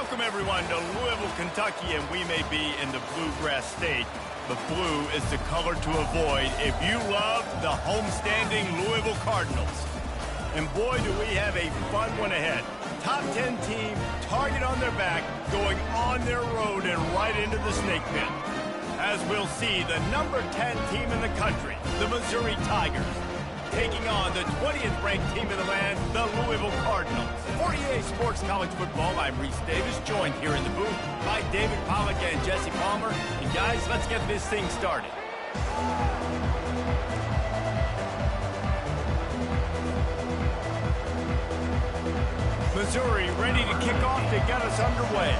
Welcome, everyone, to Louisville, Kentucky, and we may be in the Bluegrass State, but blue is the color to avoid if you love the homestanding Louisville Cardinals. And boy, do we have a fun one ahead. Top 10 team, target on their back, going on their road and right into the snake pit. As we'll see, the number 10 team in the country, the Missouri Tigers, taking on the 20th ranked team in the land, the Louisville Cardinals. For EA Sports College Football, I'm Reese Davis, joined here in the booth by David Pollack and Jesse Palmer. And guys, let's get this thing started. Missouri ready to kick off to get us underway.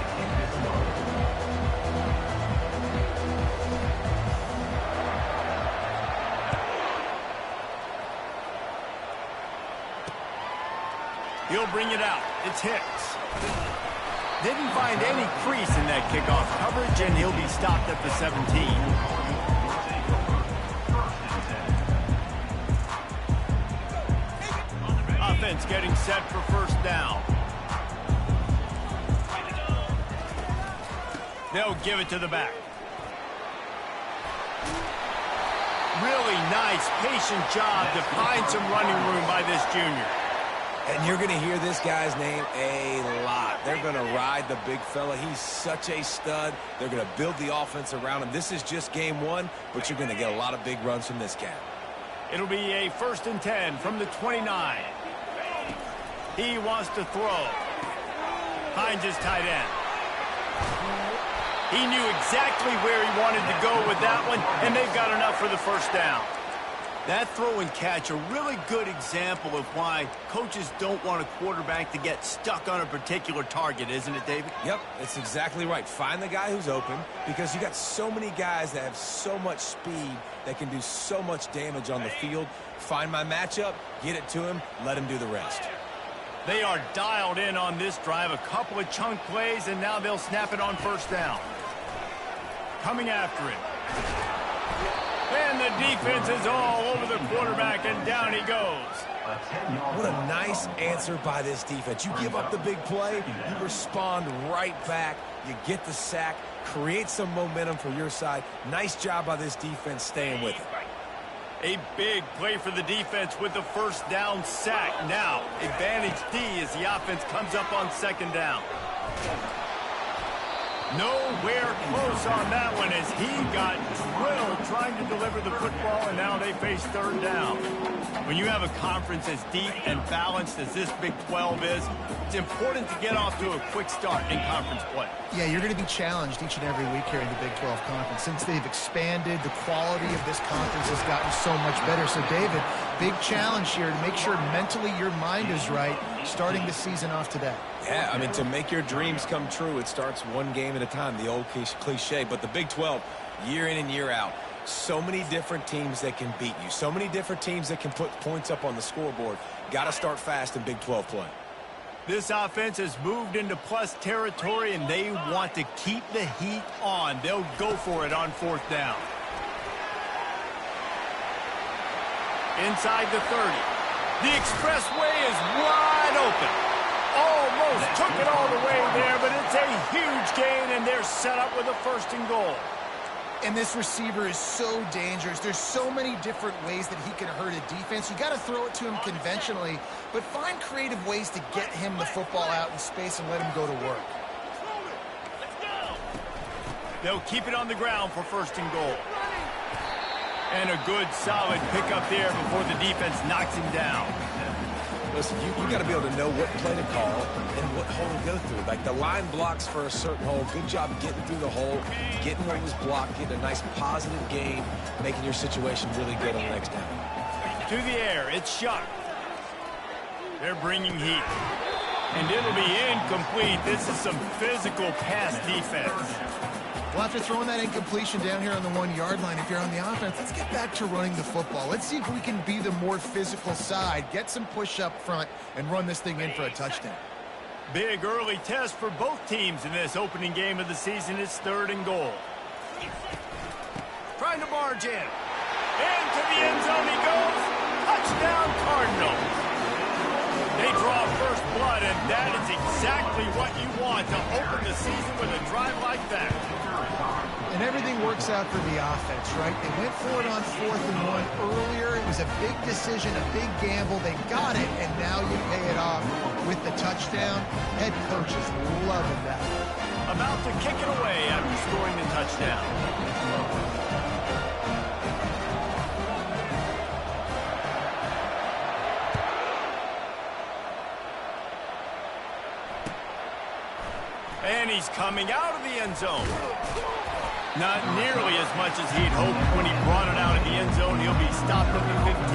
He'll bring it out. It's Hicks. Didn't find any crease in that kickoff coverage, and he'll be stopped at the 17. Offense getting set for first down. They'll give it to the back. Really nice, patient job to find some running room by this junior. And you're going to hear this guy's name a lot. They're going to ride the big fella. He's such a stud. They're going to build the offense around him. This is just game one, but you're going to get a lot of big runs from this cat. It'll be a 1st and 10 from the 29. He wants to throw. Finds his tight end. He knew exactly where he wanted to go with that one, and they've got enough for the first down. That throw and catch, a really good example of why coaches don't want a quarterback to get stuck on a particular target, isn't it, David? Yep, it's exactly right. Find the guy who's open, because you got so many guys that have so much speed that can do so much damage on the field. Find my matchup, get it to him, let him do the rest. They are dialed in on this drive, a couple of chunk plays, and now they'll snap it on first down. Coming after him. And the defense is all over the quarterback, and down he goes. What a nice answer by this defense. You give up the big play, you respond right back, you get the sack, create some momentum for your side. Nice job by this defense staying with it. A big play for the defense with the first down sack. Now, advantage D as the offense comes up on second down. Nowhere close on that one as he got drilled trying to deliver the football, and now they face third down. When you have a conference as deep and balanced as this Big 12 is, it's important to get off to a quick start in conference play. Yeah, you're going to be challenged each and every week here in the Big 12 Conference. Since they've expanded, the quality of this conference has gotten so much better. So, David, big challenge here to make sure mentally your mind is right starting the season off today. Yeah, I mean, to make your dreams come true, it starts one game at a time, the old cliche. But the Big 12, year in and year out, so many different teams that can beat you, so many different teams that can put points up on the scoreboard. Got to start fast in Big 12 play. This offense has moved into plus territory, and they want to keep the heat on. They'll go for it on fourth down. Inside the 30. The expressway is wide open. Almost took it all the way there, but it's a huge gain, and they're set up with a 1st and goal. And this receiver is so dangerous. There's so many different ways that he can hurt a defense. You got to throw it to him conventionally, but find creative ways to get him the football out in space and let him go to work. They'll keep it on the ground for 1st and goal. And a good, solid pickup there before the defense knocks him down. Listen, you got to be able to know what play to call and what hole to go through. Like the line blocks for a certain hole. Good job getting through the hole, getting what was blocked, getting a nice positive gain, making your situation really good on the next down. To the air, it's shot. They're bringing heat. And it'll be incomplete. This is some physical pass defense. Well, after throwing that incompletion down here on the 1-yard line, if you're on the offense, let's get back to running the football. Let's see if we can be the more physical side, get some push up front, and run this thing in for a touchdown. Big early test for both teams in this opening game of the season. It's 3rd and goal. Trying to barge in. Into the end zone he goes. Touchdown, Cardinals. They draw first blood, and that is exactly what you want to open the season with a drive like that. And everything works out for the offense, right? They went for it on 4th and 1 earlier. It was a big decision, a big gamble. They got it, and now you pay it off with the touchdown. Head coach is loving that. About to kick it away after scoring the touchdown. And he's coming out of the end zone. Not nearly as much as he'd hoped when he brought it out of the end zone. He'll be stopped at the 15.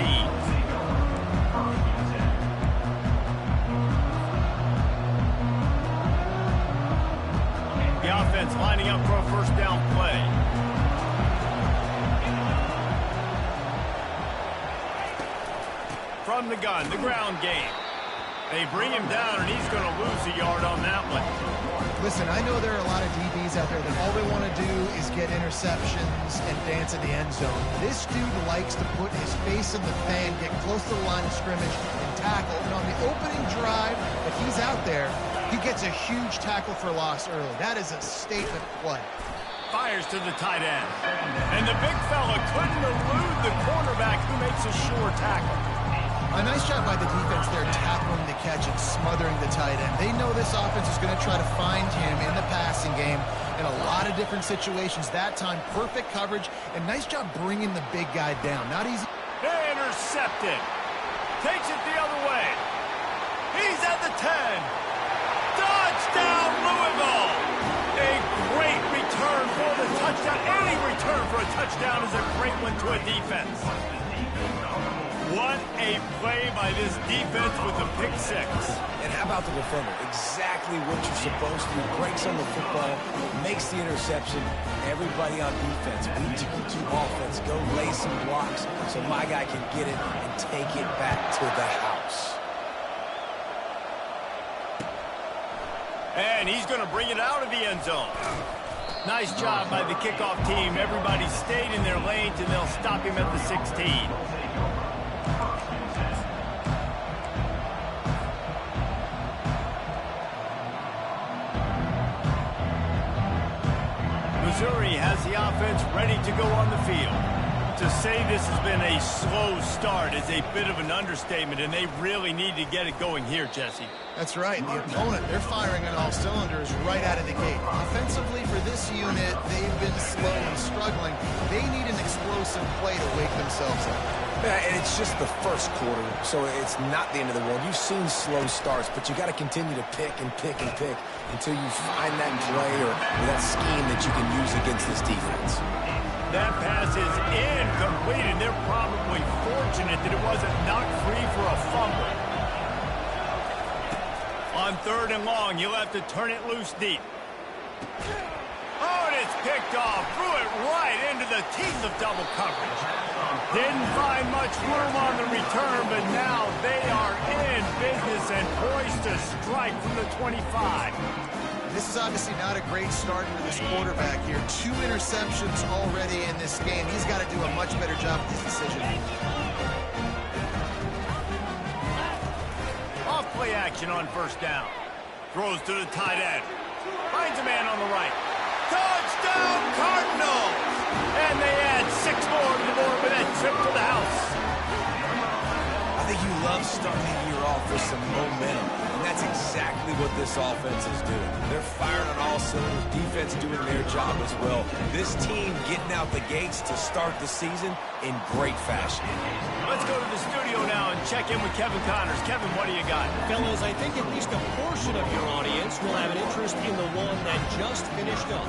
The offense lining up for a first down play. From the gun, the ground game. They bring him down, and he's going to lose a yard on that one. Listen, I know there are a lot of DBs out there that all they want to do is get interceptions and dance in the end zone. This dude likes to put his face in the fan, get close to the line of scrimmage, and tackle. And on the opening drive that he's out there, he gets a huge tackle for loss early. That is a statement play. Fires to the tight end. And the big fella couldn't elude the cornerback who makes a sure tackle. A nice job by the defense there, tackling the catch and smothering the tight end. They know this offense is going to try to find him in the passing game in a lot of different situations. That time, perfect coverage, and nice job bringing the big guy down. Not easy. Intercepted. Takes it the other way. He's at the 10. Touchdown, Louisville. A great return for the touchdown. Any return for a touchdown is a great one to a defense. What a play by this defense with the pick six. And how about the deferment? Exactly what you're supposed to do. Breaks on the football, makes the interception. Everybody on defense, we to offense, go lay some blocks so my guy can get it and take it back to the house. And he's going to bring it out of the end zone. Nice job by the kickoff team. Everybody stayed in their lanes, and they'll stop him at the 16. Missouri has the offense ready to go on the field. To say this has been a slow start is a bit of an understatement, and they really need to get it going here, Jesse. That's right. The opponent, they're firing on all cylinders right out of the gate. Offensively, for this unit, they've been slow and struggling. They need an explosive play to wake themselves up. Yeah, and it's just the first quarter, so it's not the end of the world. You've seen slow starts, but you got to continue to pick and pick and pick until you find that play or that scheme that you can use against this defense. That pass is incomplete, and they're probably fortunate that it wasn't knocked free for a fumble. On 3rd and long, you'll have to turn it loose deep. Oh, and it's picked off. Threw it right into the teeth of double coverage. Didn't find much room on the return, but now they are in business and poised to strike from the 25. This is obviously not a great start for this quarterback here. 2 interceptions already in this game. He's got to do a much better job with his decision. Off play action on 1st down. Throws to the tight end. Finds a man on the right. Touchdown, Cardinals! And they add 6 more to the board with that trip to the house. I think you love starting the year off with some momentum, and that's exactly what this offense is doing. They're firing on all cylinders, defense doing their job as well. This team getting out the gates to start the season in great fashion. Let's go to the studio now and check in with Kevin Connors. Kevin, what do you got? Fellas, I think at least a portion of your audience will have an interest in the one that just finished up.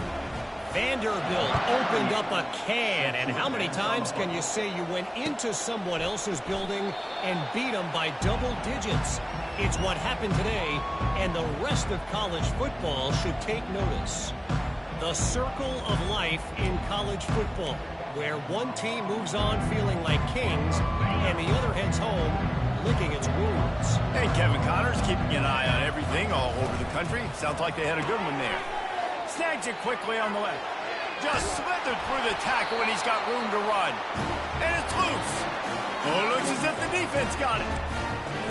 Vanderbilt opened up a can, and how many times can you say you went into someone else's building and beat them by double digits? It's what happened today, and the rest of college football should take notice. The circle of life in college football, where one team moves on feeling like kings, and the other heads home licking its wounds. Hey, Kevin Connors, keeping an eye on everything all over the country. Sounds like they had a good one there. Snags it quickly on the left. Just slithered through the tackle, and he's got room to run. And it's loose. Oh, it looks as if the defense got it.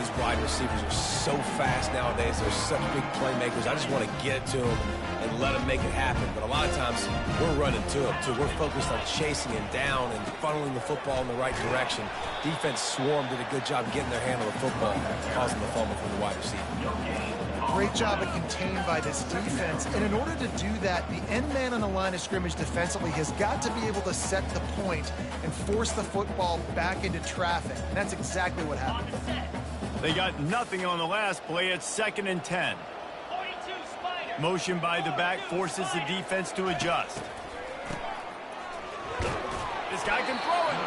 These wide receivers are so fast nowadays. They're such big playmakers. I just want to get it to them and let them make it happen. But a lot of times, we're running to them, too. We're focused on chasing him down and funneling the football in the right direction. Defense swarm did a good job getting their hand on the football, causing the fumble from the wide receiver. Great job of contained by this defense. And in order to do that, the end man on the line of scrimmage defensively has got to be able to set the point and force the football back into traffic. And that's exactly what happened. They got nothing on the last play. It's 2nd and 10. Motion by the back forces the defense to adjust. This guy can throw it.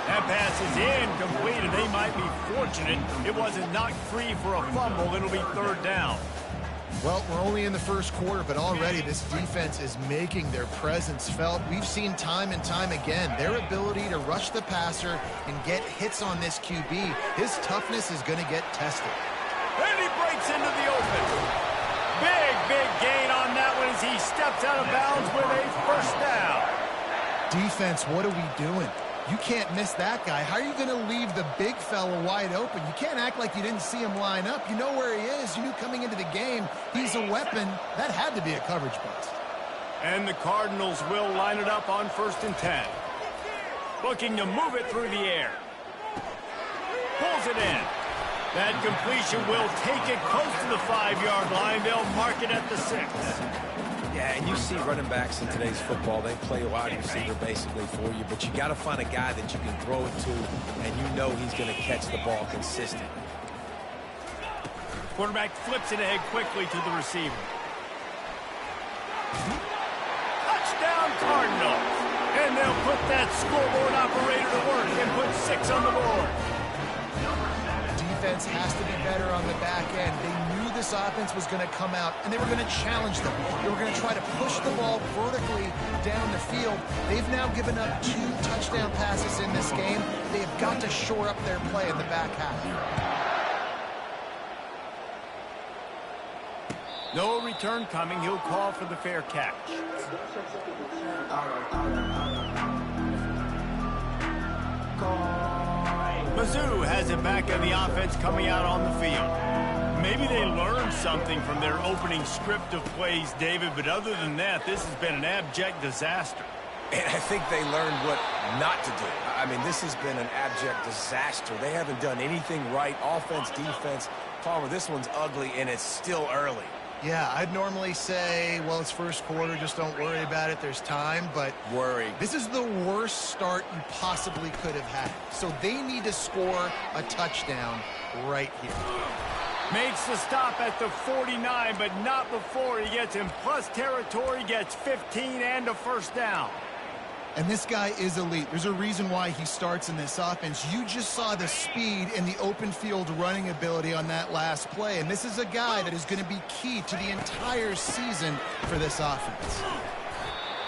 That pass is incomplete, and they might be fortunate it wasn't knocked free for a fumble. It'll be 3rd down. Well, we're only in the first quarter, but already this defense is making their presence felt. We've seen time and time again their ability to rush the passer and get hits on this QB. His toughness is going to get tested. And he breaks into the open. Big gain on that one as he steps out of bounds with a 1st down. Defense, what are we doing? You can't miss that guy. How are you going to leave the big fella wide open? You can't act like you didn't see him line up. You know where he is. You knew coming into the game he's a weapon. That had to be a coverage bust. And the Cardinals will line it up on 1st and 10. Looking to move it through the air. Pulls it in. That completion will take it close to the 5-yard line. They'll mark it at the 6. Yeah, and you see running backs in today's football, they play a wide receiver basically for you, but you got to find a guy that you can throw it to, and you know he's going to catch the ball consistently. Quarterback flips it ahead quickly to the receiver. Touchdown Cardinals! And they'll put that scoreboard operator to work and put 6 on the board. Defense has to be better on the back end. They knew this offense was going to come out, and they were going to challenge them. They were going to try to push the ball vertically down the field. They've now given up 2 touchdown passes in this game. They have got to shore up their play in the back half. No return coming. He'll call for the fair catch. Mizzou has it back in the offense coming out on the field. Maybe they learned something from their opening script of plays, David, but other than that, this has been an abject disaster. And I think they learned what not to do. I mean, this has been an abject disaster. They haven't done anything right, offense, defense. Palmer, this one's ugly, and it's still early. Yeah, I'd normally say, well, it's first quarter, just don't worry about it, there's time, but worry. This is the worst start you possibly could have had. So they need to score a touchdown right here. Makes the stop at the 49, but not before he gets in plus territory, gets 15 and a 1st down. And this guy is elite. There's a reason why he starts in this offense. You just saw the speed and the open field running ability on that last play. And this is a guy that is going to be key to the entire season for this offense.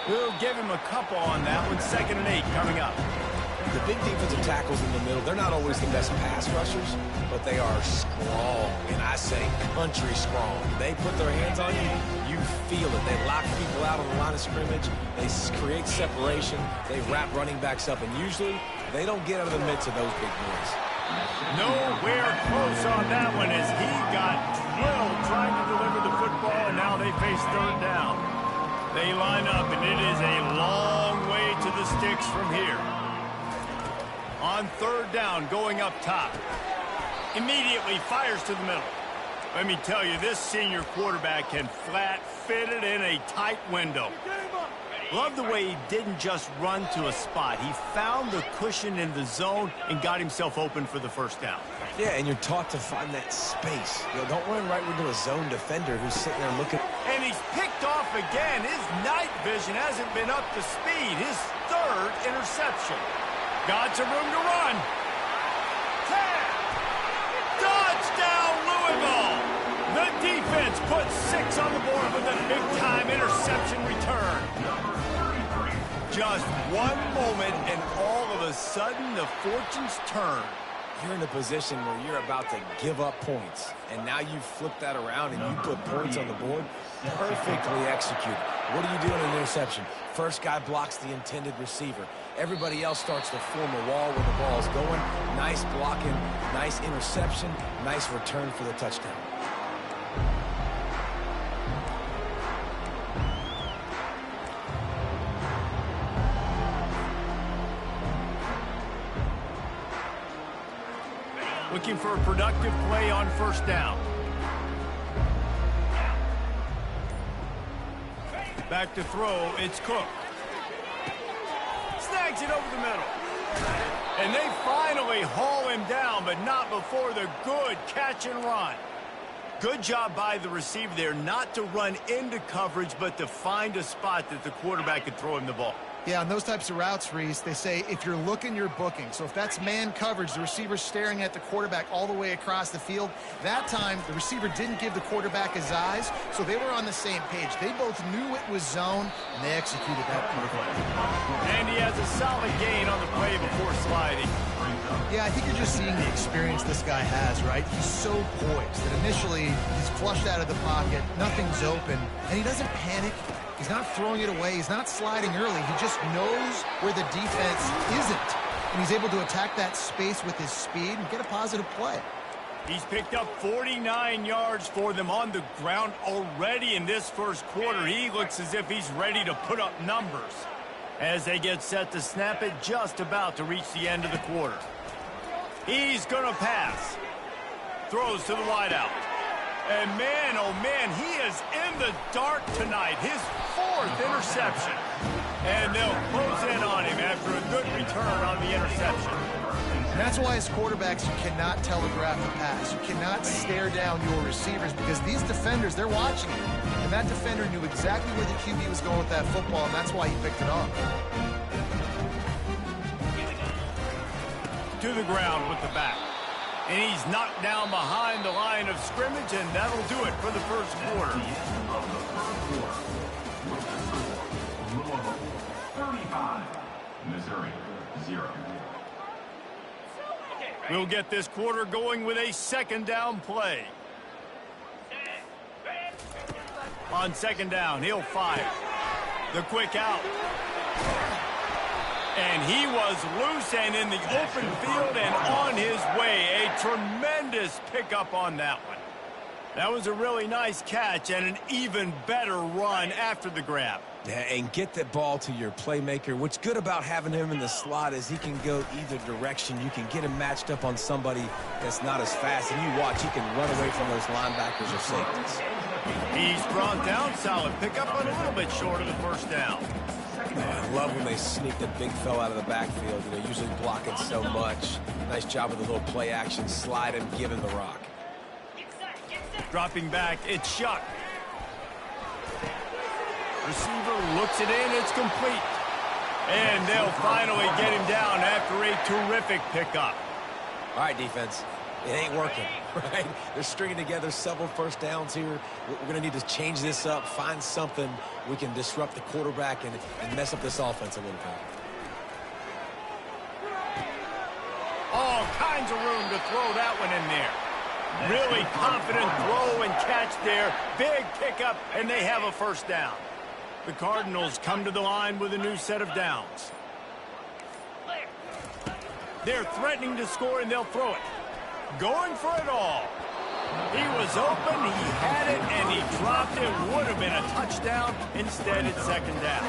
We'll give him a couple on that one. 2nd and 8 coming up. The big defensive tackles in the middle, they're not always the best pass rushers, but they are strong, and I say country strong. They put their hands on you, you feel it. They lock people out on the line of scrimmage. They create separation. They wrap running backs up, and usually they don't get out of the midst of those big boys. Nowhere close on that one as he got drilled trying to deliver the football, and now they face 3rd down. They line up, and it is a long way to the sticks from here. On 3rd down, going up top. Immediately fires to the middle. Let me tell you, this senior quarterback can flat fit it in a tight window. Love the way he didn't just run to a spot. He found the cushion in the zone and got himself open for the 1st down. Yeah, and you're taught to find that space. You know, don't run right into a zone defender who's sitting there looking. And he's picked off again. His night vision hasn't been up to speed. His 3rd interception. Got some room to run. 10. Touchdown, Louisville. The defense puts 6 on the board with a big-time interception return. Just one moment, and all of a sudden, the fortunes turn. You're in a position where you're about to give up points, and now you flip that around and you put points on the board. Perfectly executed. What do you do in an interception? First guy blocks the intended receiver. Everybody else starts to form a wall where the ball's going. Nice blocking, nice interception, nice return for the touchdown. Looking for a productive play on first down. Back to throw, it's Cook. Snags it over the middle. And they finally haul him down, but not before the good catch and run. Good job by the receiver there not to run into coverage, but to find a spot that the quarterback could throw him the ball. Yeah, on those types of routes, Reese, they say if you're looking, you're booking. So if that's man coverage, the receiver's staring at the quarterback all the way across the field. That time, the receiver didn't give the quarterback his eyes, so they were on the same page. They both knew it was zone, and they executed that perfectly. And he has a solid gain on the play before sliding. Yeah, I think you're just seeing the experience this guy has, right? He's so poised that initially he's flushed out of the pocket, nothing's open, and he doesn't panic. He's not throwing it away. He's not sliding early. He just knows where the defense isn't. And he's able to attack that space with his speed and get a positive play. He's picked up 49 yards for them on the ground already in this first quarter. He looks as if he's ready to put up numbers as they get set to snap it, just about to reach the end of the quarter. He's going to pass. Throws to the wideout. And man, oh man, he is in the dark tonight. His fourth interception. And they'll close in on him after a good return on the interception. And that's why as quarterbacks, you cannot telegraph a pass. You cannot stare down your receivers because these defenders, they're watching you. And that defender knew exactly where the QB was going with that football, and that's why he picked it off. To the ground with the back. And he's knocked down behind the line of scrimmage, and that'll do it for the first quarter. 35, Missouri, 0. We'll get this quarter going with a second down play. On second down, he'll fire. The quick out. And he was loose and in the open field and on his way. A tremendous pickup on that one. That was a really nice catch and an even better run after the grab. Yeah, and get that ball to your playmaker. What's good about having him in the slot is he can go either direction. You can get him matched up on somebody that's not as fast. And you watch, he can run away from those linebackers or safeties. He's brought down. Solid pickup, but a little bit short of the first down. I love when they sneak the big fella out of the backfield. You know, usually blocking so much. Nice job with a little play action, slide and give him the rock. Dropping back, it's Shuck. Receiver looks it in, it's complete. And they'll finally get him down after a terrific pickup. All right, defense. It ain't working, right? They're stringing together several first downs here. We're going to need to change this up, find something we can disrupt the quarterback and mess up this offense a little bit. All kinds of room to throw that one in there. Really confident throw and catch there. Big pickup, and they have a first down. The Cardinals come to the line with a new set of downs. They're threatening to score, and they'll throw it. Going for it all. He was open, he had it, and he dropped it. Would have been a touchdown. Instead, it's second down.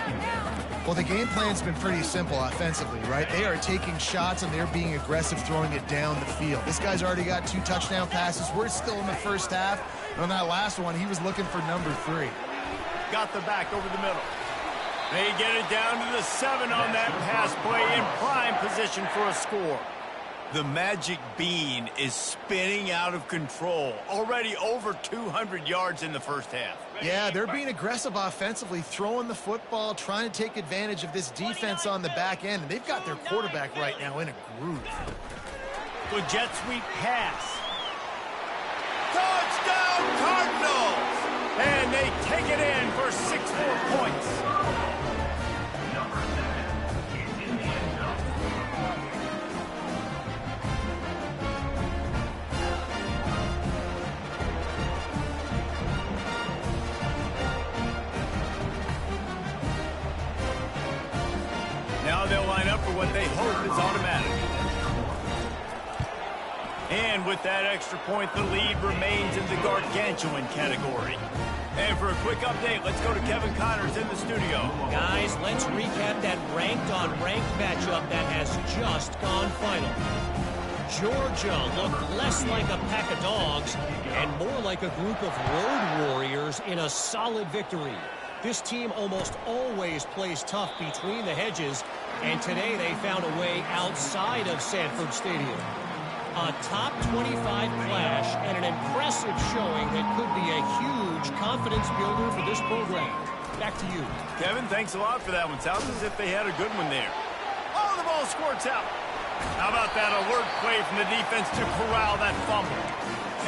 Well, the game plan's been pretty simple offensively, right? They are taking shots, and they're being aggressive throwing it down the field. This guy's already got 2 touchdown passes. We're still in the first half. And on that last one, he was looking for number 3. Got the back over the middle. They get it down to the 7 on that pass play in prime position for a score. The magic bean is spinning out of control. Already over 200 yards in the first half. Yeah, they're being aggressive offensively, throwing the football, trying to take advantage of this defense on the back end. And they've got their quarterback right now in a groove. Good jet sweep pass. Touchdown Cardinals! And they take it in for 6 more points. what they hope is automatic. And with that extra point, the lead remains in the gargantuan category. And for a quick update, let's go to Kevin Connors in the studio. Guys, let's recap that ranked-on-ranked matchup that has just gone final. Georgia looked less like a pack of dogs and more like a group of road warriors in a solid victory. This team almost always plays tough between the hedges, and today they found a way outside of Sanford Stadium. A top 25 clash and an impressive showing that could be a huge confidence builder for this program. Back to you. Kevin, thanks a lot for that one. Sounds as if they had a good one there. Oh, the ball squirts out. How about that alert play from the defense to corral that fumble?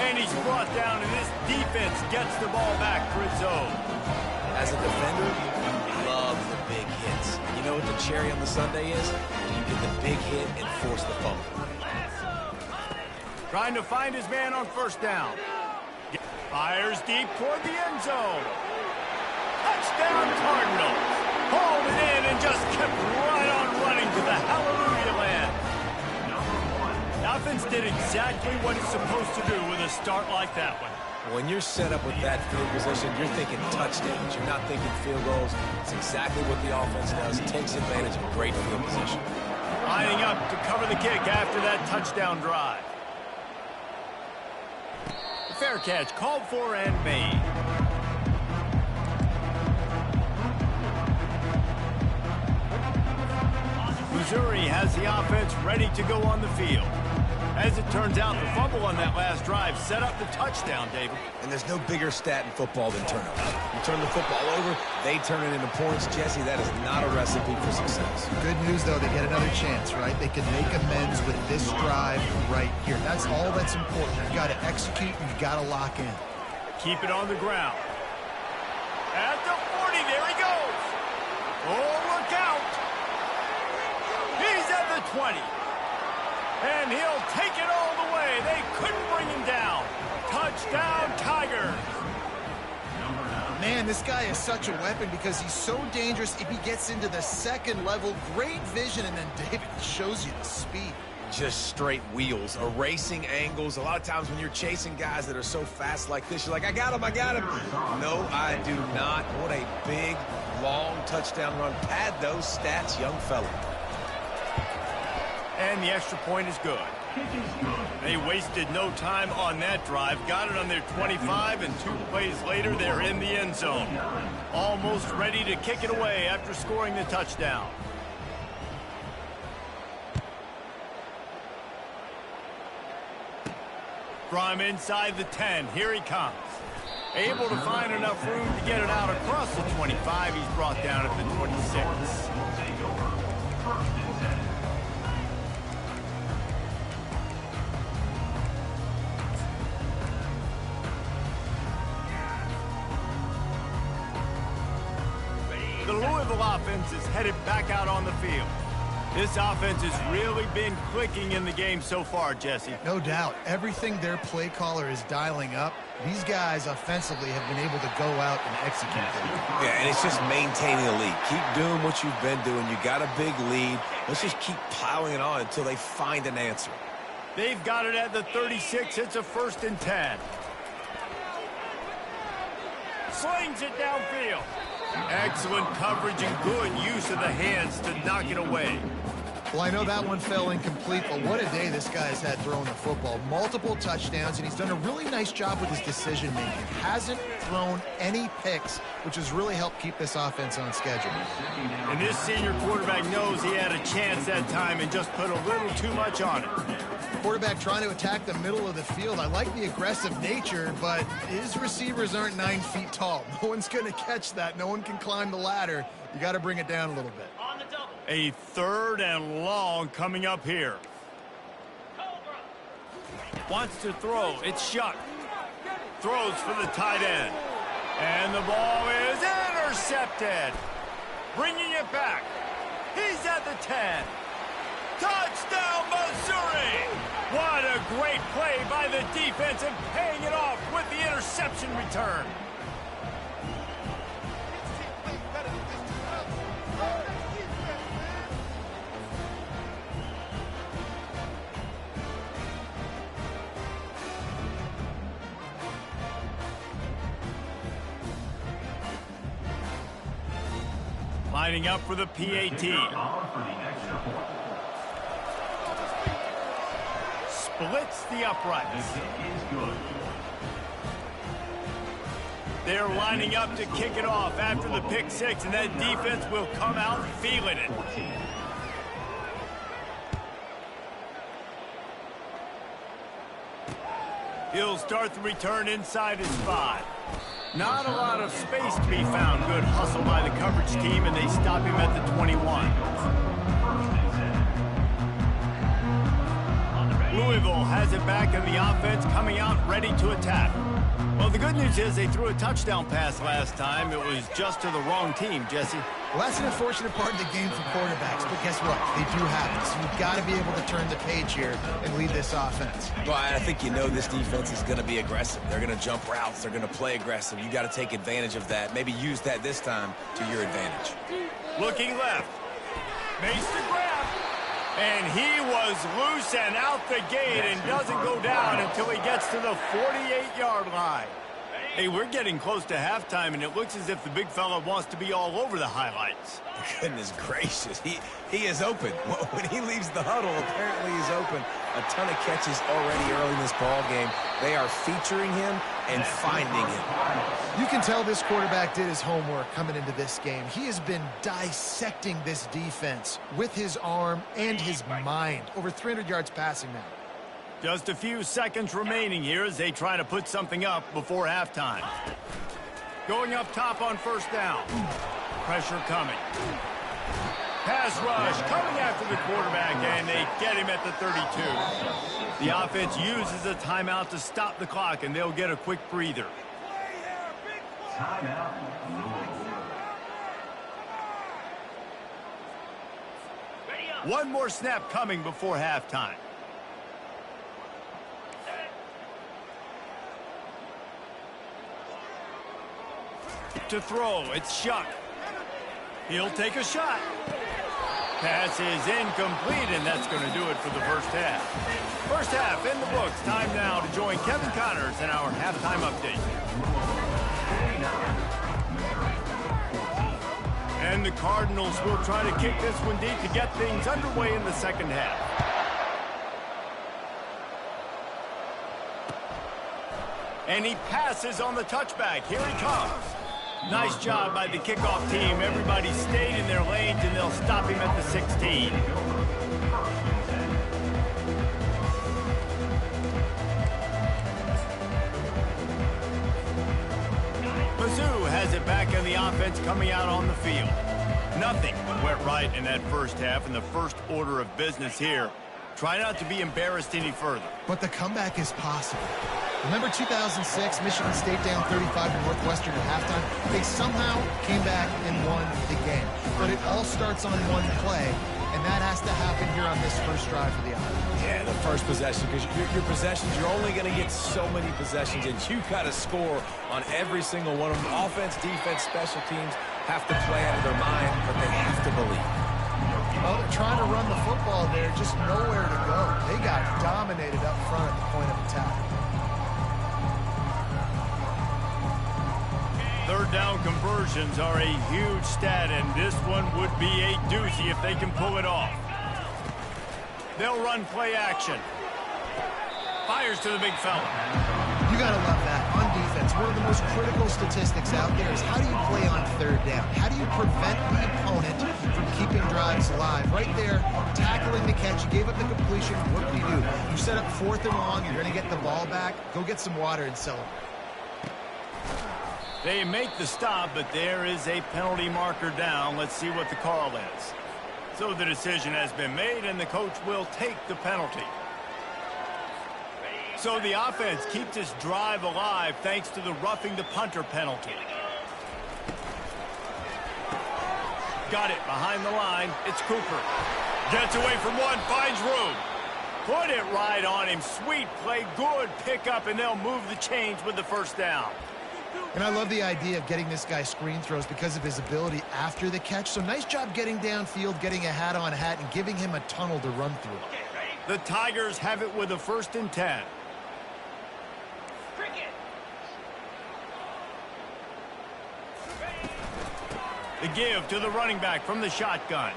And he's brought down, and this defense gets the ball back for its own. As a defender, you love the big hits. You know what the cherry on the sundae is? When you get the big hit and force the fumble. Trying to find his man on first down. Fires deep toward the end zone. Touchdown Cardinals. Hauled it in and just kept right on running to the hallelujah land. The offense did exactly what it's supposed to do with a start like that one. When you're set up with that field position, you're thinking touchdowns. You're not thinking field goals. It's exactly what the offense does. It takes advantage of great field position. Lining up to cover the kick after that touchdown drive. Fair catch called for and made. Missouri has the offense ready to go on the field. As it turns out, the fumble on that last drive set up the touchdown, David. And there's no bigger stat in football than turnovers. You turn the football over, they turn it into points. Jesse, that is not a recipe for success. Good news, though, they get another chance, right? They can make amends with this drive right here. That's all that's important. You've got to execute, and you've got to lock in. Keep it on the ground. At the 40, there he goes. Oh, look out. He's at the 20. And he'll take it all the way. They couldn't bring him down. Touchdown, Tigers. Man, this guy is such a weapon because he's so dangerous. If he gets into the second level, great vision, and then David shows you the speed. Just straight wheels, erasing angles. A lot of times when you're chasing guys that are so fast like this, you're like, I got him. No, I do not. What a big, long touchdown run. Pad those stats, young fella. And the extra point is good. They wasted no time on that drive. Got it on their 25, and 2 plays later, they're in the end zone. Almost ready to kick it away after scoring the touchdown. From inside the 10, here he comes. Able to find enough room to get it out across the 25. He's brought down at the 26. The Louisville offense is headed back out on the field. This offense has really been clicking in the game so far, Jesse. No doubt. Everything their play caller is dialing up, these guys offensively have been able to go out and execute them. Yeah, and it's just maintaining the lead. Keep doing what you've been doing. You got a big lead. Let's just keep piling it on until they find an answer. They've got it at the 36. It's a 1st and 10. Slings it downfield. Excellent coverage and good use of the hands to knock it away. Well, I know that one fell incomplete, but what a day this guy's had throwing the football. Multiple touchdowns, and he's done a really nice job with his decision-making. Hasn't thrown any picks, which has really helped keep this offense on schedule. And this senior quarterback knows he had a chance that time and just put a little too much on it. Quarterback trying to attack the middle of the field. I like the aggressive nature, but his receivers aren't 9 feet tall. No one's going to catch that. No one can climb the ladder. You got to bring it down a little bit. A 3rd and long coming up here. Wants to throw. It's shut. Throws for the tight end. And the ball is intercepted. Bringing it back. He's at the 10. Touchdown, Missouri! What a great play by the defense and paying it off with the interception return. Lining up for the PAT. Splits the uprights. They're lining up to kick it off after the pick six, and that defense will come out feeling it. He'll start the return inside his 5. Not a lot of space to be found. Good hustle by the coverage team, and they stop him at the 21. Louisville has it back, and the offense coming out ready to attack. Well, the good news is they threw a touchdown pass last time. It was just to the wrong team, Jesse. Well, that's an unfortunate part of the game for quarterbacks, but guess what? They do happen, so you've got to be able to turn the page here and lead this offense. Well, I think you know this defense is going to be aggressive. They're going to jump routes. They're going to play aggressive. You got to take advantage of that. Maybe use that this time to your advantage. Looking left. Makes the grab. And he was loose and out the gate and doesn't go down until he gets to the 48-yard line. Hey, we're getting close to halftime, and it looks as if the big fella wants to be all over the highlights. Goodness gracious. He is open. When he leaves the huddle, apparently he's open. A ton of catches already early in this ball game. They are featuring him and finding him. You can tell this quarterback did his homework coming into this game. He has been dissecting this defense with his arm and his mind. Over 300 yards passing now. Just a few seconds remaining here as they try to put something up before halftime. Going up top on first down. Pressure coming. Pass rush coming after the quarterback, and they get him at the 32. The offense uses a timeout to stop the clock, and they'll get a quick breather. Timeout. One more snap coming before halftime. To throw, it's Shuck. He'll take a shot. Pass is incomplete, and that's going to do it for the first half. First half in the books. Time now to join Kevin Connors in our halftime update. And the Cardinals will try to kick this one deep to get things underway in the second half. And he passes on the touchback. Here he comes. Nice job by the kickoff team. Everybody stayed in their lanes, and they'll stop him at the 16. Mizzou has it back, and the offense coming out on the field. Nothing went right in that first half, and the first order of business here. Try not to be embarrassed any further. But the comeback is possible. Remember 2006, Michigan State down 35 to Northwestern at halftime? They somehow came back and won the game. But it all starts on one play, and that has to happen here on this first drive for the offense. Yeah, the first possession, because your possessions, you're only going to get so many possessions, and you got to score on every single one of them. Offense, defense, special teams have to play out of their mind, but they have to believe. Well, they're trying to run the football there, just nowhere to go. They got dominated up front at the point of attack. Third down conversions are a huge stat, and this one would be a doozy if they can pull it off. They'll run play action. Fires to the big fella. You got to love that. On defense, one of the most critical statistics out there is how do you play on third down? How do you prevent the opponent from keeping drives alive? Right there, tackling the catch. You gave up the completion. What do? You set up 4th and long. You're going to get the ball back. Go get some water and celebrate. They make the stop, but there is a penalty marker down. Let's see what the call is. So the decision has been made, and the coach will take the penalty. So the offense keeps this drive alive thanks to the roughing the punter penalty. Got it behind the line. It's Cooper. Gets away from one, finds room. Put it right on him. Sweet play, good pickup, and they'll move the chains with the first down. And I love the idea of getting this guy screen throws because of his ability after the catch. So nice job getting downfield, getting a hat-on hat, and giving him a tunnel to run through. The Tigers have it with a 1st and 10. The give to the running back from the shotgun.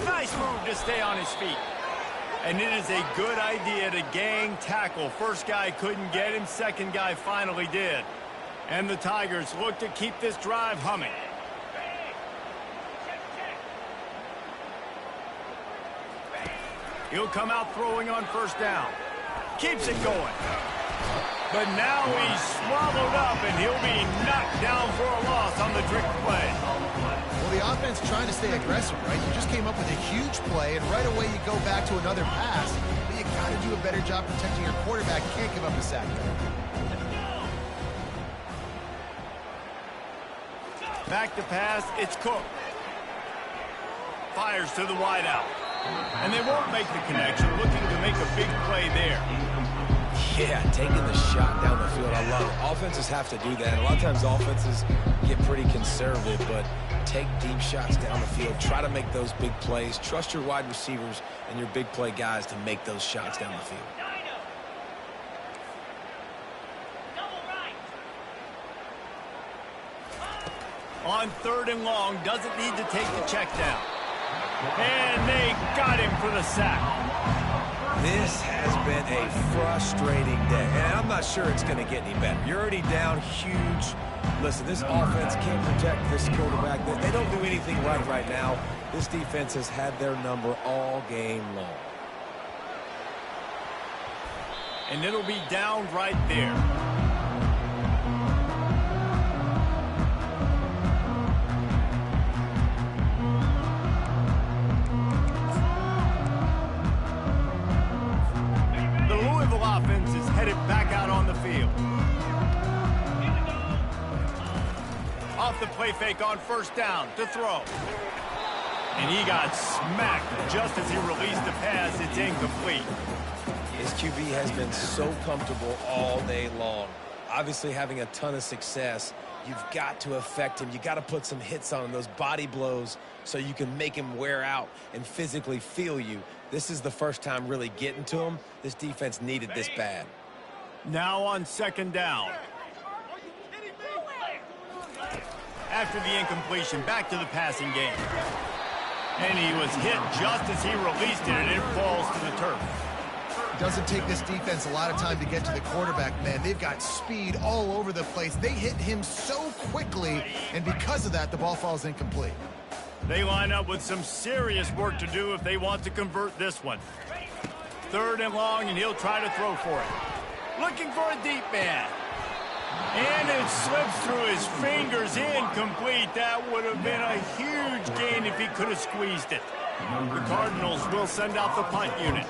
Nice move to stay on his feet. And it is a good idea to gang tackle. First guy couldn't get him, second guy finally did. And the Tigers look to keep this drive humming. He'll come out throwing on first down. Keeps it going. But now he's swallowed up, and he'll be knocked down for a loss on the trick play. Well, the offense trying to stay aggressive, right? You just came up with a huge play, and right away you go back to another pass. But you got to do a better job protecting your quarterback. You can't give up a sack there. Back to pass, it's Cook. Fires to the wideout. And they won't make the connection, looking to make a big play there. Yeah, taking the shot down the field, I love it. Offenses have to do that. A lot of times offenses get pretty conservative, but take deep shots down the field. Try to make those big plays. Trust your wide receivers and your big play guys to make those shots down the field. On 3rd and long, doesn't need to take the check down. And they got him for the sack. This has been a frustrating day, and I'm not sure it's going to get any better. You're already down huge. Listen, this offense can't protect this quarterback. They don't do anything right now. This defense has had their number all game long. And it'll be down right there. Offense is headed back out on the field. Off the play fake on first down to throw. And he got smacked just as he released the pass. It's incomplete. His QB has been so comfortable all day long. Obviously having a ton of success. You've got to affect him. You got to put some hits on him, those body blows, so you can make him wear out and physically feel you. This is the first time really getting to him. This defense needed this bad. Now on 2nd down. After the incompletion, back to the passing game. And he was hit just as he released it, and it falls to the turf. It doesn't take this defense a lot of time to get to the quarterback, man. They've got speed all over the place. They hit him so quickly, and because of that, the ball falls incomplete. They line up with some serious work to do if they want to convert this one. 3rd and long, and he'll try to throw for it. Looking for a deep man. And it slips through his fingers, incomplete. That would have been a huge gain if he could have squeezed it. The Cardinals will send out the punt unit.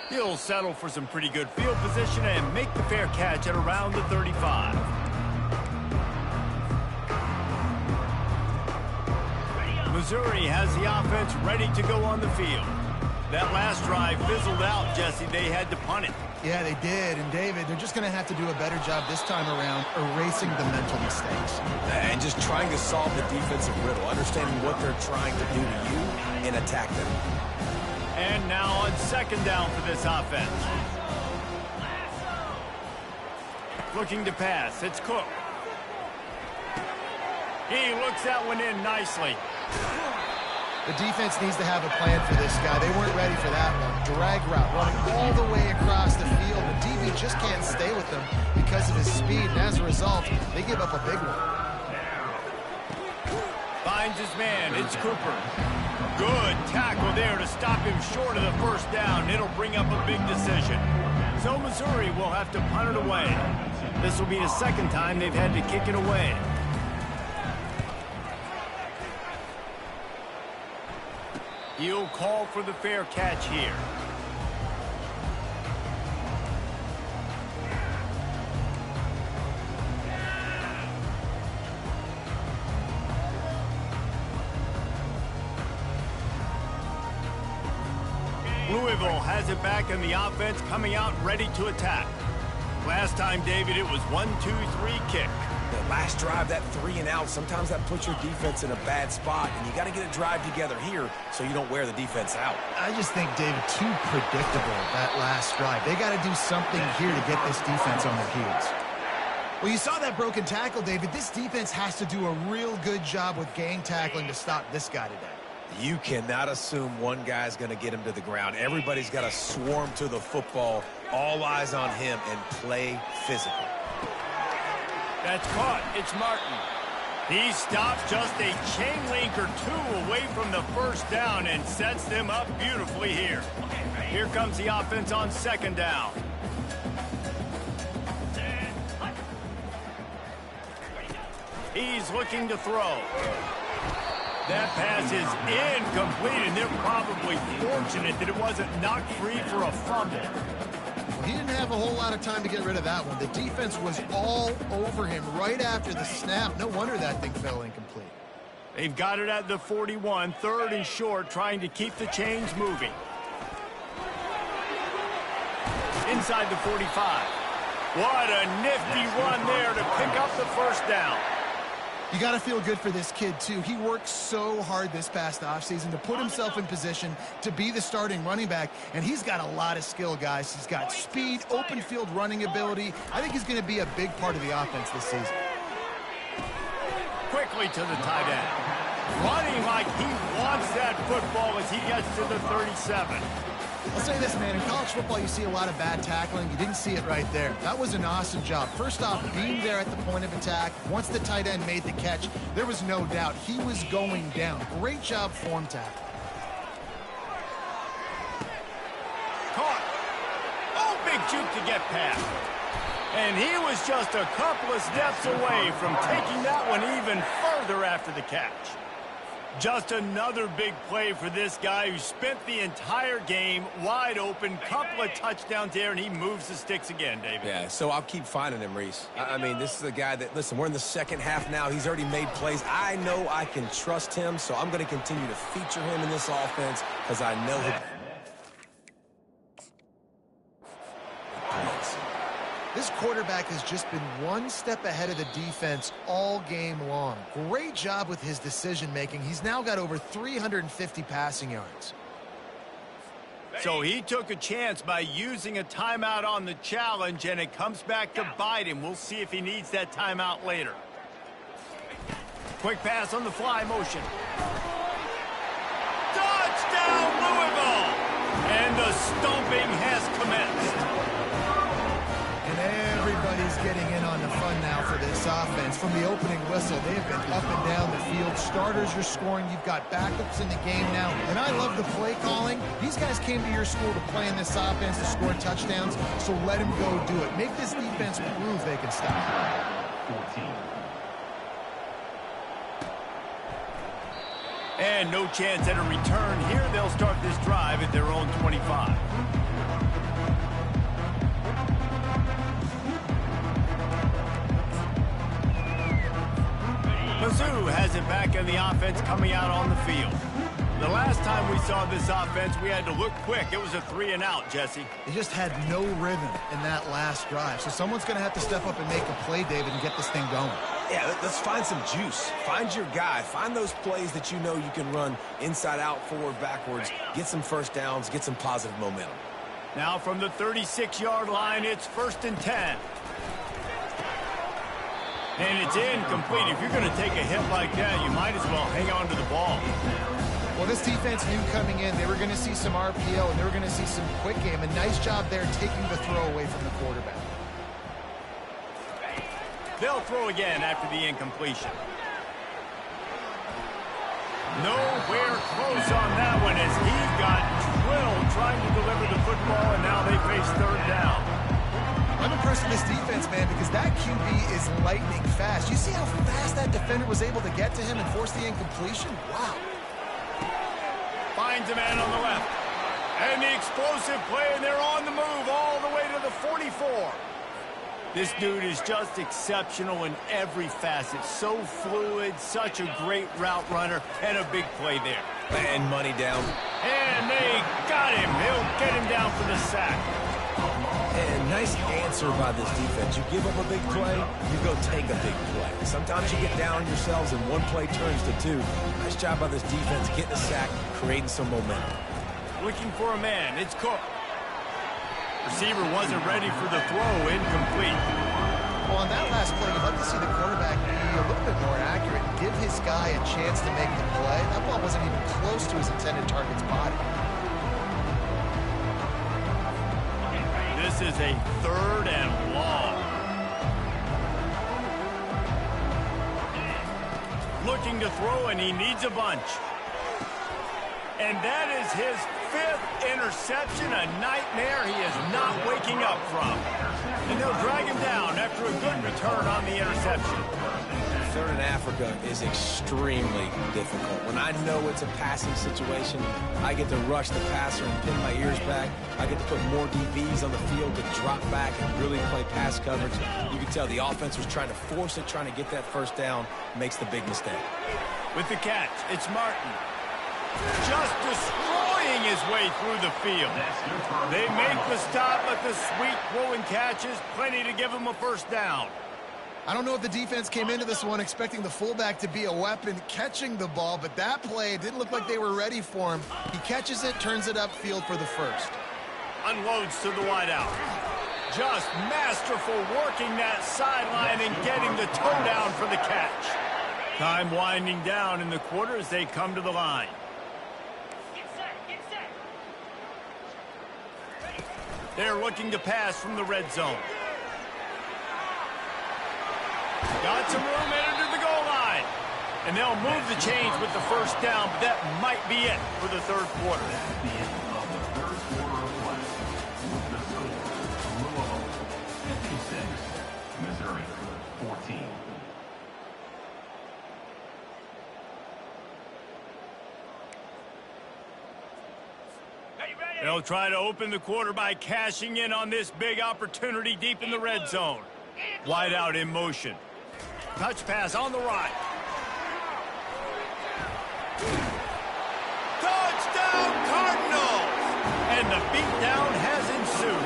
He'll settle for some pretty good field position and make the fair catch at around the 35. Missouri has the offense ready to go on the field. That last drive fizzled out, Jesse. They had to punt it. Yeah, they did. And, David, they're just going to have to do a better job this time around erasing the mental mistakes. And just trying to solve the defensive riddle, understanding what they're trying to do to you and attack them. And now on 2nd down for this offense. Looking to pass. It's Cook. He looks that one in nicely. The defense needs to have a plan for this guy. They weren't ready for that one. Drag route, running all the way across the field. The DB just can't stay with them because of his speed, and as a result, they give up a big one. Finds his man. It's Cooper. Good tackle there to stop him short of the first down. It'll bring up a big decision. So Missouri will have to punt it away. This will be the 2nd time they've had to kick it away. He'll call for the fair catch here. Louisville has it back, and the offense coming out ready to attack. Last time, David, it was 1-2-3 kick. The last drive, that 3 and out, sometimes that puts your defense in a bad spot, and you got to get a drive together here so you don't wear the defense out. I just think, David, too predictable, that last drive. They got to do something here to get this defense on their heels. Well, you saw that broken tackle, David. This defense has to do a real good job with gang tackling to stop this guy today. You cannot assume one guy's going to get him to the ground. Everybody's got to swarm to the football, all eyes on him, and play physical. That's caught. It's Martin. He stops just a chain link or two away from the first down and sets them up beautifully here. Here comes the offense on second down. He's looking to throw. That pass is incomplete, and they're probably fortunate that it wasn't knocked free for a fumble. He didn't have a whole lot of time to get rid of that one. The defense was all over him right after the snap. No wonder that thing fell incomplete. They've got it at the 41, third and short, trying to keep the chains moving. Inside the 45. What a nifty run there to pick up the first down. You got to feel good for this kid, too. He worked so hard this past offseason to put himself in position to be the starting running back, and he's got a lot of skill, guys. He's got speed, open field running ability. I think he's going to be a big part of the offense this season. Quickly to the tight end. Running like he wants that football as he gets to the 37. I'll say this, man. In college football, you see a lot of bad tackling. You didn't see it right there. That was an awesome job. First off, being there at the point of attack. Once the tight end made the catch, there was no doubt he was going down. Great job form tackle. Caught. Oh, big juke to get past. And he was just a couple of steps away from taking that one even further after the catch. Just another big play for this guy who spent the entire game wide open, couple of touchdowns there, and he moves the sticks again, David. Yeah, so I'll keep finding him, Reese. I mean, this is a guy that, listen, we're in the second half now. He's already made plays. I know I can trust him, so I'm going to continue to feature him in this offense because I know him. This quarterback has just been one step ahead of the defense all game long. Great job with his decision-making. He's now got over 350 passing yards. So he took a chance by using a timeout on the challenge, and it comes back to bite him. We'll see if he needs that timeout later. Quick pass on the fly motion. Touchdown, Louisville! And the stomping has commenced. Everybody's getting in on the fun now for this offense. From the opening whistle, they have been up and down the field. Starters are scoring. You've got backups in the game now. And I love the play calling. These guys came to your school to play in this offense to score touchdowns, so let them go do it. Make this defense prove they can stop. 14. And no chance at a return here. They'll start this drive at their own 25. Mizzou has it back in the offense coming out on the field. The last time we saw this offense, we had to look quick. It was a 3-and-out, Jesse. They just had no rhythm in that last drive. So someone's going to have to step up and make a play, David, and get this thing going. Yeah, let's find some juice. Find your guy. Find those plays that you know you can run inside out, forward, backwards. Get some first downs. Get some positive momentum. Now from the 36-yard line, it's 1st and 10. And it's incomplete. If you're going to take a hit like that, you might as well hang on to the ball. Well, this defense knew coming in they were going to see some RPO and they were going to see some quick game. A nice job there taking the throw away from the quarterback. They'll throw again after the incompletion. Nowhere close on that one as he got drilled trying to deliver the football, and now they face 3rd down. I'm impressed with this defense, man, because that QB is lightning fast. You see how fast that defender was able to get to him and force the incompletion? Wow. Finds a man on the left. And the explosive play, and they're on the move all the way to the 44. This dude is just exceptional in every facet. So fluid, such a great route runner, and a big play there. And money down. And they got him. He'll get him down for the sack. And nice answer by this defense. You give up a big play, you go take a big play. Sometimes you get down on yourselves and one play turns to 2. Nice job by this defense getting a sack, creating some momentum. Looking for a man. It's Cook. Receiver wasn't ready for the throw. Incomplete. Well, on that last play, you'd like to see the quarterback be a little bit more accurate and give his guy a chance to make the play. That ball wasn't even close to his intended target's body. This is a 3rd and long. Looking to throw, and he needs a bunch. And that is his 5th interception, a nightmare he is not waking up from. And they'll drag him down after a good return on the interception. 3rd in Africa is extremely difficult. When I know it's a passing situation, I get to rush the passer and pin my ears back. I get to put more DBs on the field to drop back and really play pass coverage. You can tell the offense was trying to force it, trying to get that first down, makes the big mistake. With the catch, it's Martin. Just destroying his way through the field. They make the stop, but the sweet throwing catches, plenty to give him a first down. I don't know if the defense came into this one expecting the fullback to be a weapon catching the ball, but that play, it didn't look like they were ready for him. He catches it, turns it upfield for the first. Unloads to the wideout. Just masterful working that sideline and getting the toe down for the catch. Time winding down in the quarter as they come to the line. They're looking to pass from the red zone. Got some room headed to the goal line. And they'll move the chains with the first down, but that might be it for the 3rd quarter. The end of the 3rd quarter of play. With the score, Louisville 56, Missouri 14. They'll try to open the quarter by cashing in on this big opportunity deep in the red zone. Wide out in motion. Touch pass on the right. Touchdown Cardinals! And the beatdown has ensued.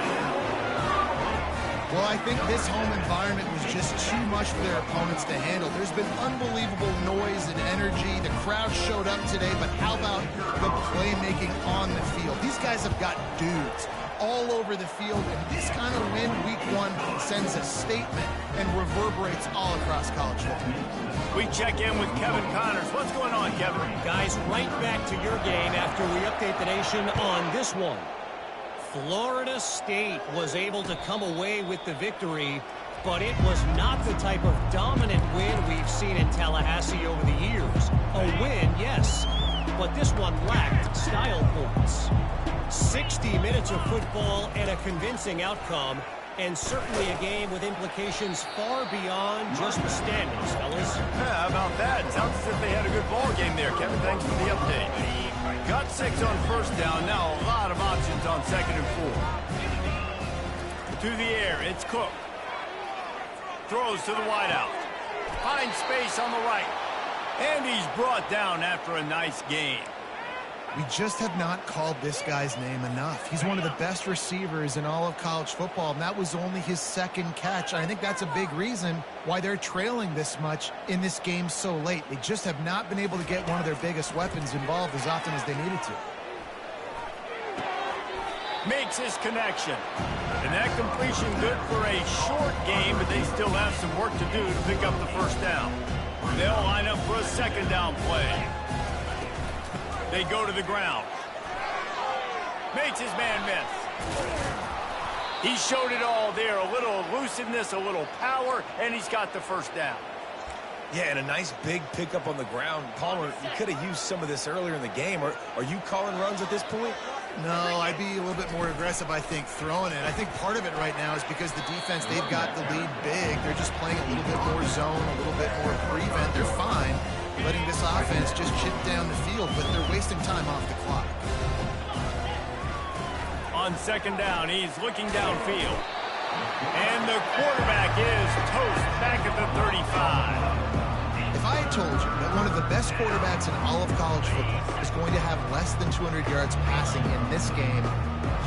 Well, I think this home environment was just too much for their opponents to handle. There's been unbelievable noise and energy. The crowd showed up today, but how about the playmaking on the field? These guys have got dudes all over the field, and this kind of win week 1 sends a statement and reverberates all across college football. We check in with Kevin Connors. What's going on, Kevin? Guys, right back to your game after we update the nation on this one. Florida State was able to come away with the victory, but it was not the type of dominant win we've seen in Tallahassee over the years. A win, yes, but this one lacked style points. 60 minutes of football and a convincing outcome, and certainly a game with implications far beyond just the standings, fellas. Yeah, how about that? Sounds as if they had a good ball game there. Kevin, thanks for the update. Got 6 on first down. Now a lot of options on 2nd and 4. To the air, it's Cook. Throws to the wideout. Finds space on the right. And he's brought down after a nice game. We just have not called this guy's name enough. He's one of the best receivers in all of college football, and that was only his 2nd catch. I think that's a big reason why they're trailing this much in this game so late. They just have not been able to get one of their biggest weapons involved as often as they needed to. Makes his connection. And that completion good for a short game, but they still have some work to do to pick up the first down. They'll line up for a 2nd down play. They go to the ground. Makes his man miss. He showed it all there. A little elusiveness, a little power, and he's got the first down. Yeah, and a nice big pickup on the ground. Palmer, you could have used some of this earlier in the game. Are you calling runs at this point? No, I'd be a little bit more aggressive, I think, throwing it. I think part of it right now is because the defense, they've got the lead big. They're just playing a little bit more zone, a little bit more prevent. They're fine letting this offense just chip down the field, but they're wasting time off the clock. On 2nd down, he's looking downfield. And the quarterback is toast back at the 35. If I had told you that one of the best quarterbacks in all of college football is going to have less than 200 yards passing in this game,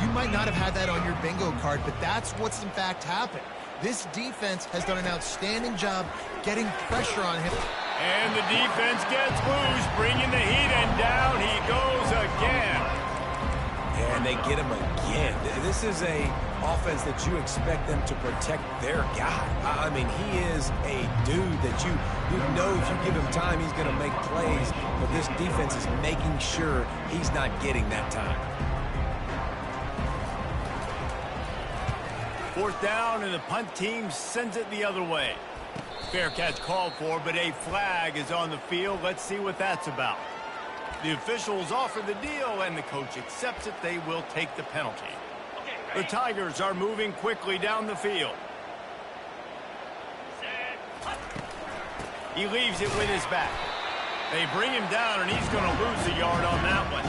you might not have had that on your bingo card, but that's what's in fact happened. This defense has done an outstanding job getting pressure on him. And the defense gets loose, bringing the heat, and down he goes again. Yeah, and they get him again. This is a offense that you expect them to protect their guy. I mean, he is a dude that you know if you give him time, he's going to make plays, but this defense is making sure he's not getting that time. Fourth down, and the punt team sends it the other way. Fair catch called for, but a flag is on the field. Let's see what that's about. The officials offer the deal, and the coach accepts it. They will take the penalty. The Tigers are moving quickly down the field. He leaves it with his back. They bring him down, and he's going to lose a yard on that one.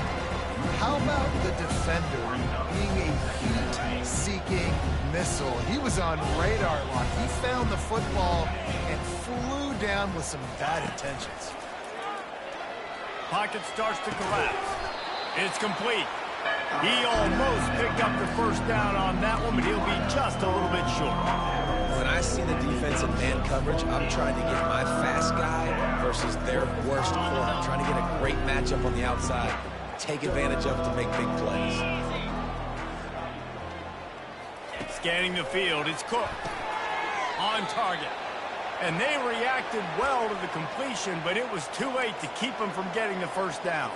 How about the defender being a heat-seeking missile? He was on radar lock. He found the football and flew down with some bad intentions. Pocket starts to collapse. It's complete. He almost picked up the first down on that one, but he'll be just a little bit short. When I see the defense in man coverage, I'm trying to get my fast guy versus their worst corner. I'm trying to get a great matchup on the outside. Take advantage of it to make big plays. Scanning the field, it's Cook. On target. And they reacted well to the completion, but it was too late to keep them from getting the first down.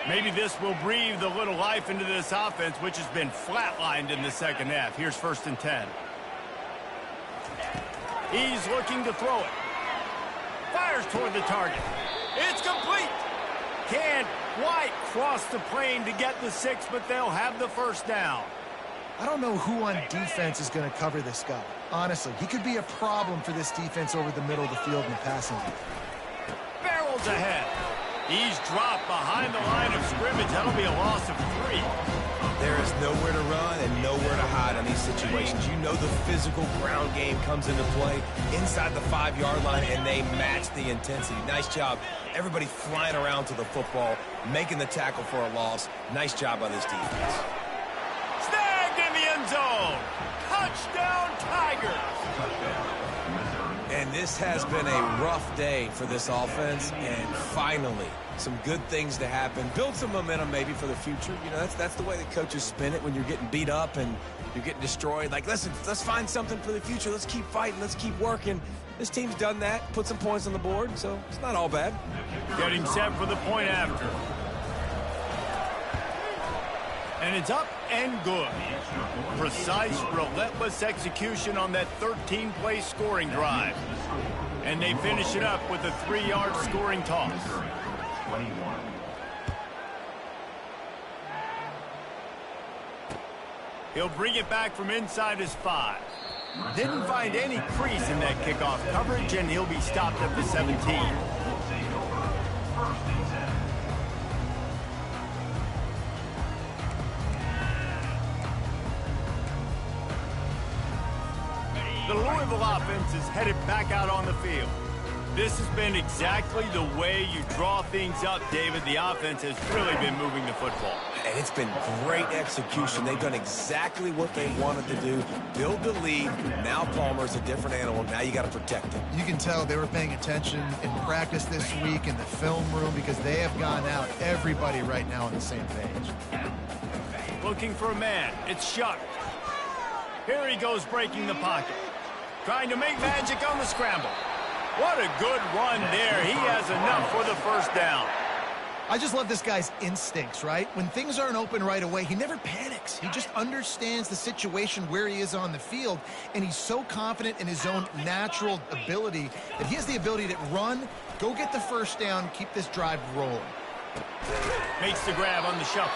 Maybe this will breathe a little life into this offense, which has been flatlined in the second half. Here's 1st and 10. He's looking to throw it. Fires toward the target. It's complete. Can't quite cross the plane to get the 6, but they'll have the first down. I don't know who on defense is going to cover this guy. Honestly, he could be a problem for this defense over the middle of the field in the passing game. Barrels ahead. He's dropped behind the line of scrimmage. That'll be a loss of 3. There is nowhere to run and nowhere to hide on these situations. You know the physical ground game comes into play inside the 5-yard line, and they match the intensity. Nice job. Everybody flying around to the football, making the tackle for a loss. Nice job by this defense. Snagged in the end zone. Touchdown, Tigers. And this has been a rough day for this offense, and finally, some good things to happen. Build some momentum maybe for the future. You know, that's the way the coaches spin it when you're getting beat up and you're getting destroyed. Like, listen, let's find something for the future. Let's keep fighting. Let's keep working. This team's done that, put some points on the board, so it's not all bad. Getting set for the point after. And it's up and good. Precise, relentless execution on that 13-play scoring drive. And they finish it up with a 3-yard scoring toss. He'll bring it back from inside his 5. Didn't find any crease in that kickoff coverage, and he'll be stopped at the 17. The Louisville offense is headed back out on the field. This has been exactly the way you draw things up, David. The offense has really been moving the football. And it's been great execution. They've done exactly what they wanted to do. Build the lead. Now Palmer's a different animal. Now you got to protect him. You can tell they were paying attention in practice this week in the film room because they have gone out, everybody right now on the same page. Looking for a man. It's Shuck. Here he goes breaking the pocket. Trying to make magic on the scramble. What a good run there. He has enough for the first down. I just love this guy's instincts, right? When things aren't open right away, he never panics. He just understands the situation where he is on the field, and he's so confident in his own natural ability that he has the ability to run, go get the first down, keep this drive rolling. Makes the grab on the shuffle.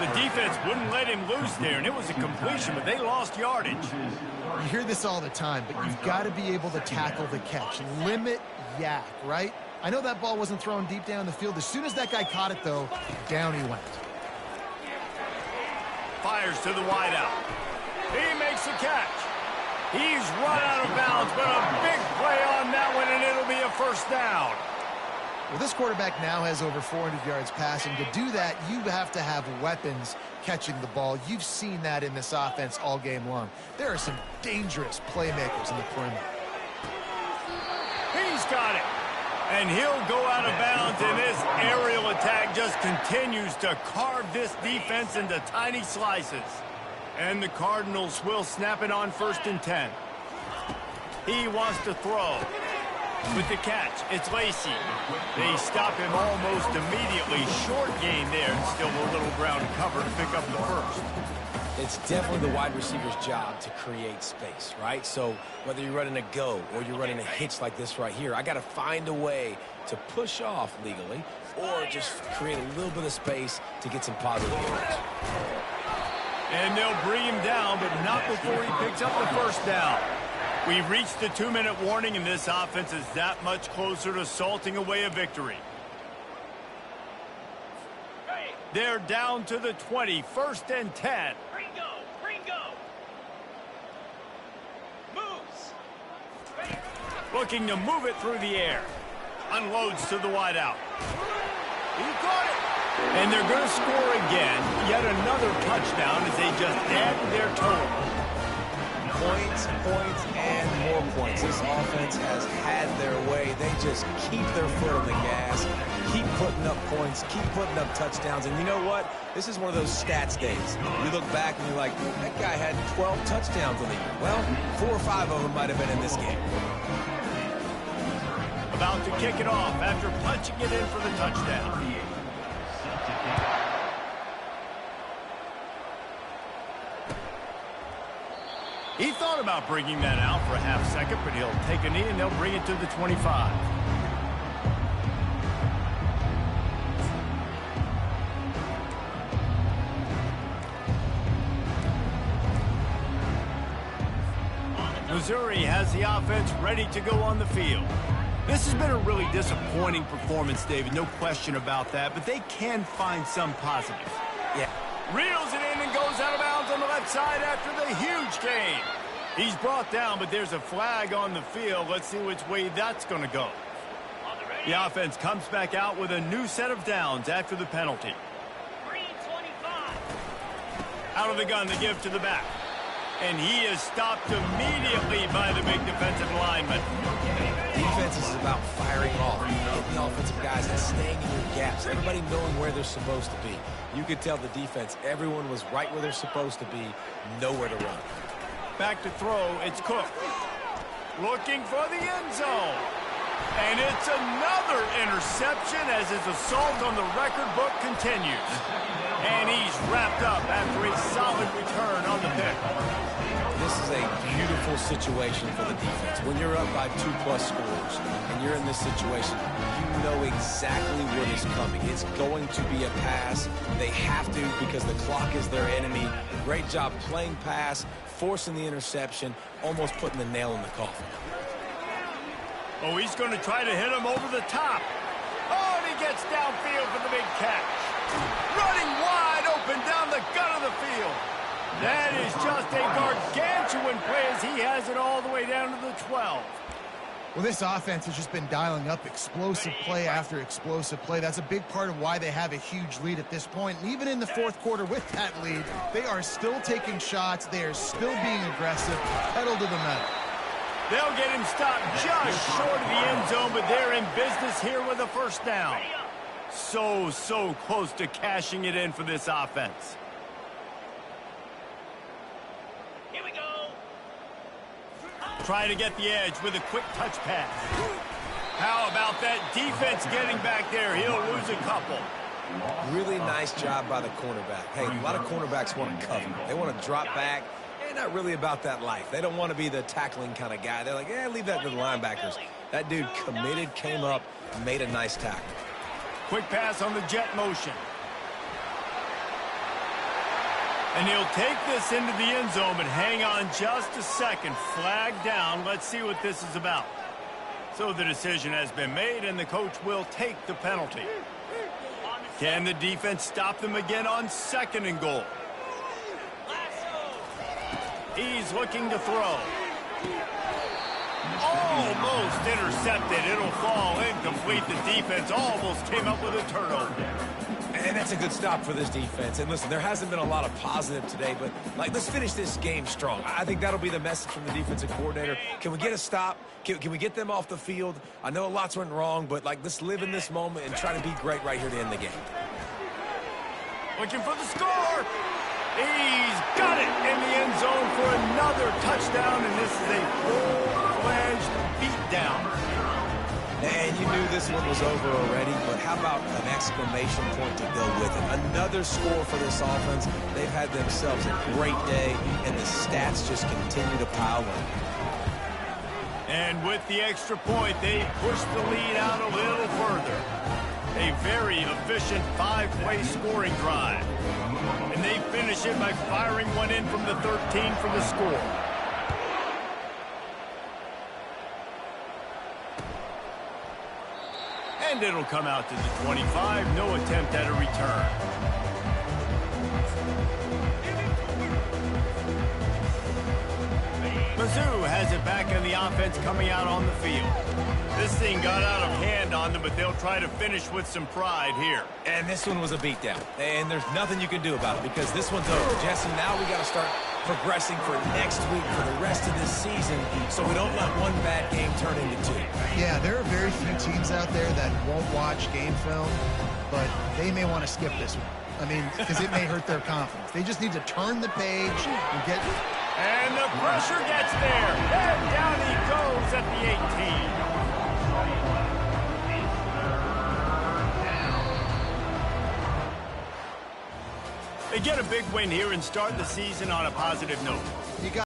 The defense wouldn't let him loose there, and it was a completion, but they lost yardage. You hear this all the time, but you've got to be able to tackle the catch. Limit yak, right? I know that ball wasn't thrown deep down the field. As soon as that guy caught it, though, down he went. Fires to the wideout. He makes the catch. He's run out of bounds, but a big play on that one, and it'll be a first down. Well, this quarterback now has over 400 yards passing. To do that, you have to have weapons catching the ball. You've seen that in this offense all game long. There are some dangerous playmakers in the perimeter. He's got it. And he'll go out of bounds, and this aerial attack just continues to carve this defense into tiny slices. And the Cardinals will snap it on 1st and 10. He wants to throw. With the catch, it's Lacy. They stop him almost immediately. Short gain there, and still a little ground cover to pick up the first. It's definitely the wide receiver's job to create space, right? So whether you're running a go or you're running a hitch like this right here, I got to find a way to push off legally or just create a little bit of space to get some positive yards. And they'll bring him down, but not before he picks up the first down. We've reached the 2-minute warning, and this offense is that much closer to salting away a victory. They're down to the 20, 1st and 10. Looking to move it through the air. Unloads to the wideout. He caught it. And they're going to score again. Yet another touchdown as they just add to their total. Points, and more points. This offense has had their way. They just keep their foot on the gas, keep putting up points, keep putting up touchdowns. And you know what? This is one of those stats days. You look back and you're like, that guy had 12 touchdowns on the year. Well, 4 or 5 of them might have been in this game. About to kick it off after punching it in for the touchdown. He thought about bringing that out for a half second, but he'll take a knee and they'll bring it to the 25. Missouri has the offense ready to go on the field. This has been a really disappointing performance, David, no question about that, but they can find some positives. Yeah. Reels it in and goes out of bounds on the left side after the huge gain. He's brought down, but there's a flag on the field. Let's see which way that's going to go. The offense comes back out with a new set of downs after the penalty. Out of the gun, the give to the back. And he is stopped immediately by the big defensive lineman. Defense is about firing off. The offensive guys and staying in your gaps. Everybody knowing where they're supposed to be. You could tell the defense, everyone was right where they're supposed to be, nowhere to run. Back to throw, it's Cook. Looking for the end zone. And it's another interception as his assault on the record book continues. And he's wrapped up after a solid return on the pick. This is a beautiful situation for the defense. When you're up by 2+ scores and you're in this situation, you know exactly what is coming. It's going to be a pass. They have to because the clock is their enemy. Great job playing pass, forcing the interception, almost putting the nail in the coffin. Oh, he's going to try to hit him over the top. Oh, and he gets downfield for the big catch. Running wide open down the gut of the field. That is just a gargantuan play as he has it all the way down to the 12. Well, this offense has just been dialing up explosive play after explosive play. That's a big part of why they have a huge lead at this point. And even in the fourth quarter with that lead, they are still taking shots. They are still being aggressive, pedal to the metal. They'll get him stopped just short of the end zone, but they're in business here with a first down. So close to cashing it in for this offense. Here we go. Trying to get the edge with a quick touch pass. How about that defense getting back there? He'll lose a couple. Really nice job by the cornerback. Hey, a lot of cornerbacks want to cover. They want to drop back. They're not really about that life. They don't want to be the tackling kind of guy. They're like, leave that to the linebackers. That dude committed, came up, made a nice tackle. Quick pass on the jet motion. And he'll take this into the end zone, but hang on just a second. Flag down. Let's see what this is about. So the decision has been made, and the coach will take the penalty. Can the defense stop them again on 2nd and goal? He's looking to throw. Almost intercepted. It'll fall incomplete. The defense almost came up with a turnover. And that's a good stop for this defense. And listen, there hasn't been a lot of positive today, but, like, let's finish this game strong. I think that'll be the message from the defensive coordinator. Can we get a stop? Can we get them off the field? I know lots went wrong, but, like, let's live in this moment and try to be great right here to end the game. Looking for the score. He's got it in the end zone for another touchdown, and this is a full-fledged beatdown. And you knew this one was over already, but how about an exclamation point to go with it? Another score for this offense. They've had themselves a great day, and the stats just continue to pile up. And with the extra point, they push the lead out a little further. A very efficient 5-play scoring drive. And they finish it by firing one in from the 13 for the score. And it'll come out to the 25. No attempt at a return. Mizzou has it back in the offense coming out on the field. This thing got out of hand on them, but they'll try to finish with some pride here. And this one was a beatdown. And there's nothing you can do about it because this one's over. Jesse, now we got to start progressing for next week for the rest of this season so we don't let one bad game turn into two. Yeah, there are very few teams out there that won't watch game film, but they may want to skip this one. I mean, because it may hurt their confidence. They just need to turn the page and get... And the pressure gets there. And down he goes at the 18. They get a big win here and start the season on a positive note. You got